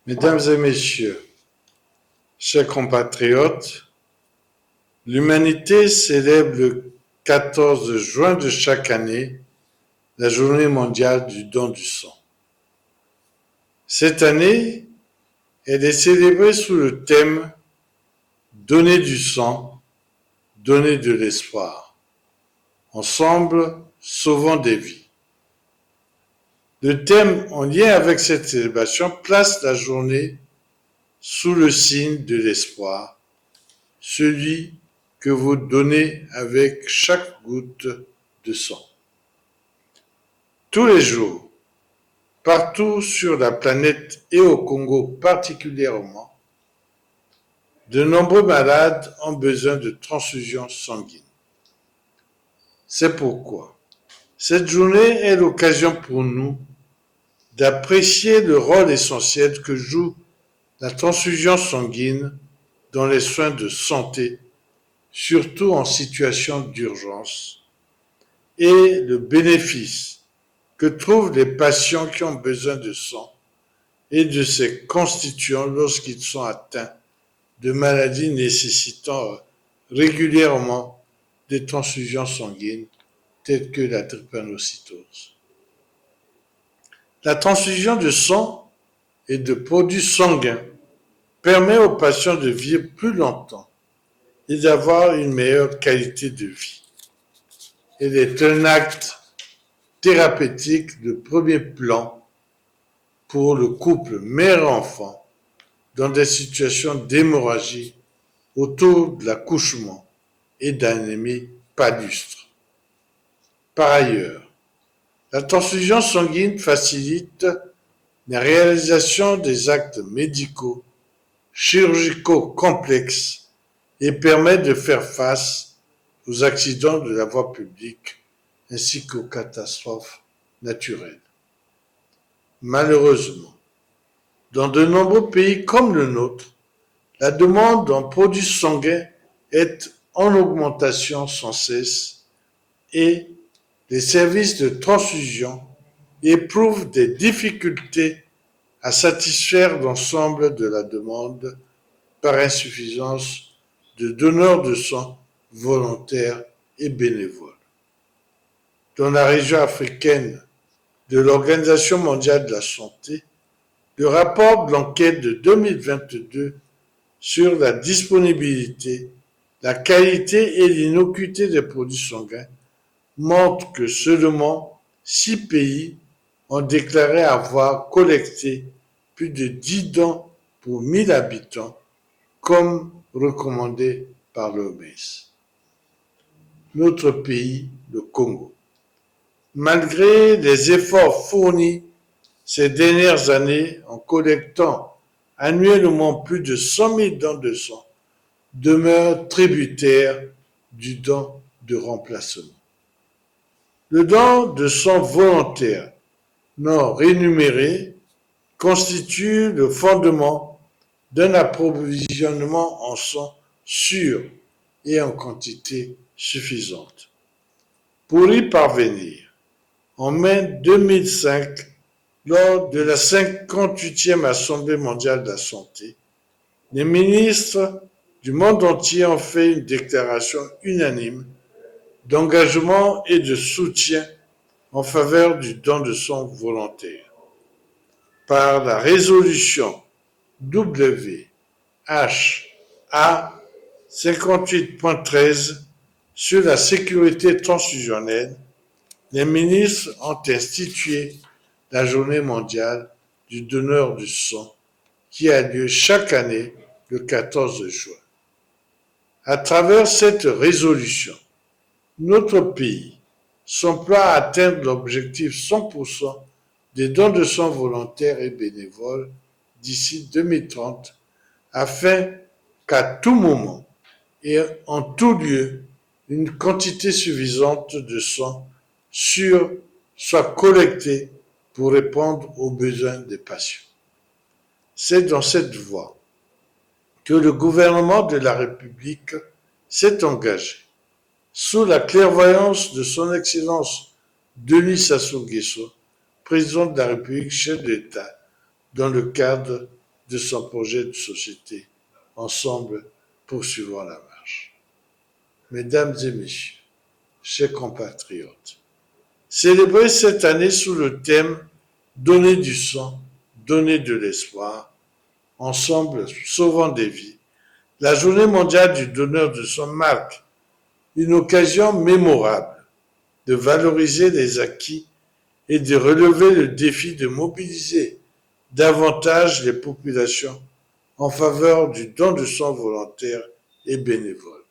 Mesdames et messieurs, chers compatriotes, l'humanité célèbre le 14 juin de chaque année la Journée mondiale du don du sang. Cette année, elle est célébrée sous le thème Donner du sang, donner de l'espoir. Ensemble, sauvons des vies. Le thème en lien avec cette célébration place la journée sous le signe de l'espoir, celui que vous donnez avec chaque goutte de sang. Tous les jours, partout sur la planète et au Congo particulièrement, de nombreux malades ont besoin de transfusions sanguines. C'est pourquoi cette journée est l'occasion pour nous d'apprécier le rôle essentiel que joue la transfusion sanguine dans les soins de santé, surtout en situation d'urgence, et le bénéfice que trouvent les patients qui ont besoin de sang et de ses constituants lorsqu'ils sont atteints de maladies nécessitant régulièrement des transfusions sanguines telles que la drépanocytose. La transfusion de sang et de produits sanguins permet aux patients de vivre plus longtemps et d'avoir une meilleure qualité de vie. Elle est un acte thérapeutique de premier plan pour le couple mère-enfant dans des situations d'hémorragie autour de l'accouchement et d'anémie palustre. Par ailleurs, la transfusion sanguine facilite la réalisation des actes médicaux, chirurgicaux complexes et permet de faire face aux accidents de la voie publique ainsi qu'aux catastrophes naturelles. Malheureusement, dans de nombreux pays comme le nôtre, la demande en produits sanguins est en augmentation sans cesse et les services de transfusion éprouvent des difficultés à satisfaire l'ensemble de la demande par insuffisance de donneurs de sang volontaires et bénévoles. Dans la région africaine de l'Organisation mondiale de la santé, le rapport de l'enquête de 2022 sur la disponibilité, la qualité et l'innocuité des produits sanguins montre que seulement 6 pays ont déclaré avoir collecté plus de 10 dons pour 1000 habitants, comme recommandé par l'OMS. Notre pays, le Congo. Malgré les efforts fournis ces dernières années en collectant annuellement plus de 100 000 dons de sang, demeure tributaire du don de remplacement. Le don de sang volontaire non rémunéré constitue le fondement d'un approvisionnement en sang sûr et en quantité suffisante. Pour y parvenir, en mai 2005, lors de la 58e Assemblée mondiale de la santé, les ministres du monde entier ont fait une déclaration unanime d'engagement et de soutien en faveur du don de sang volontaire. Par la résolution WHA 58.13 sur la sécurité transfusionnelle, les ministres ont institué la Journée mondiale du donneur du sang qui a lieu chaque année le 14 juin. À travers cette résolution, notre pays s'emploie à atteindre l'objectif 100% des dons de sang volontaires et bénévoles d'ici 2030 afin qu'à tout moment et en tout lieu, une quantité suffisante de sang sûr soit collectée pour répondre aux besoins des patients. C'est dans cette voie que le gouvernement de la République s'est engagé, sous la clairvoyance de son Excellence Denis Sassou Nguesso, président de la République, chef de l'État, dans le cadre de son projet de société. Ensemble, poursuivons la marche. Mesdames et messieurs, chers compatriotes, célébrez cette année sous le thème Donner du sang, donner de l'espoir, ensemble sauvant des vies. La journée mondiale du donneur de sang marque une occasion mémorable de valoriser les acquis et de relever le défi de mobiliser davantage les populations en faveur du don de sang volontaire et bénévole.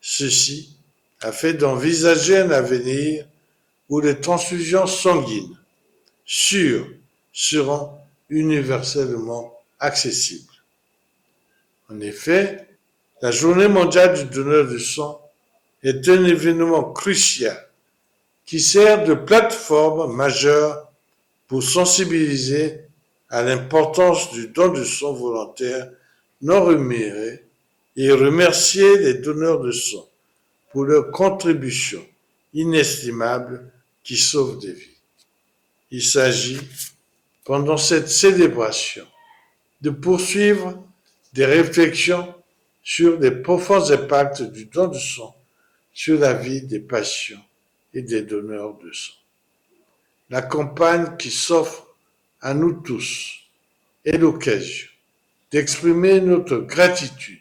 Ceci a fait d'envisager un avenir où les transfusions sanguines sûres seront universellement accessibles. En effet, la Journée mondiale du donneur de sang est un événement crucial qui sert de plateforme majeure pour sensibiliser à l'importance du don de sang volontaire non rémunéré et remercier les donneurs de sang pour leur contribution inestimable qui sauve des vies. Il s'agit, pendant cette célébration, de poursuivre des réflexions sur les profonds impacts du don de sang sur la vie des patients et des donneurs de sang. La campagne qui s'offre à nous tous est l'occasion d'exprimer notre gratitude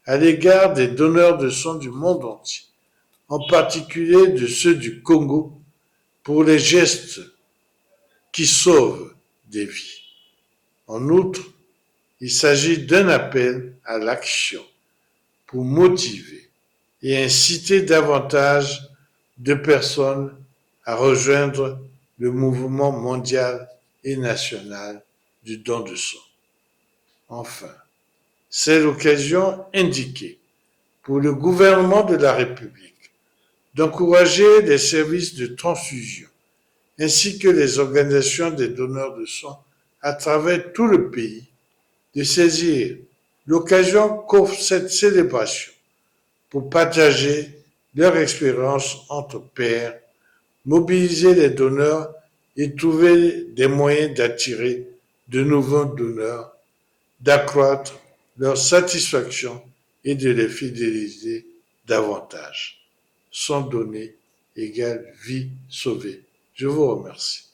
à l'égard des donneurs de sang du monde entier, en particulier de ceux du Congo, pour les gestes qui sauvent des vies. En outre, il s'agit d'un appel à l'action pour motiver et inciter davantage de personnes à rejoindre le mouvement mondial et national du don de sang. Enfin, c'est l'occasion indiquée pour le gouvernement de la République d'encourager les services de transfusion ainsi que les organisations des donneurs de sang à travers tout le pays de saisir l'occasion qu'offre cette célébration pour partager leur expérience entre pairs, mobiliser les donneurs et trouver des moyens d'attirer de nouveaux donneurs, d'accroître leur satisfaction et de les fidéliser davantage. Sans donner égale vie sauvée. Je vous remercie.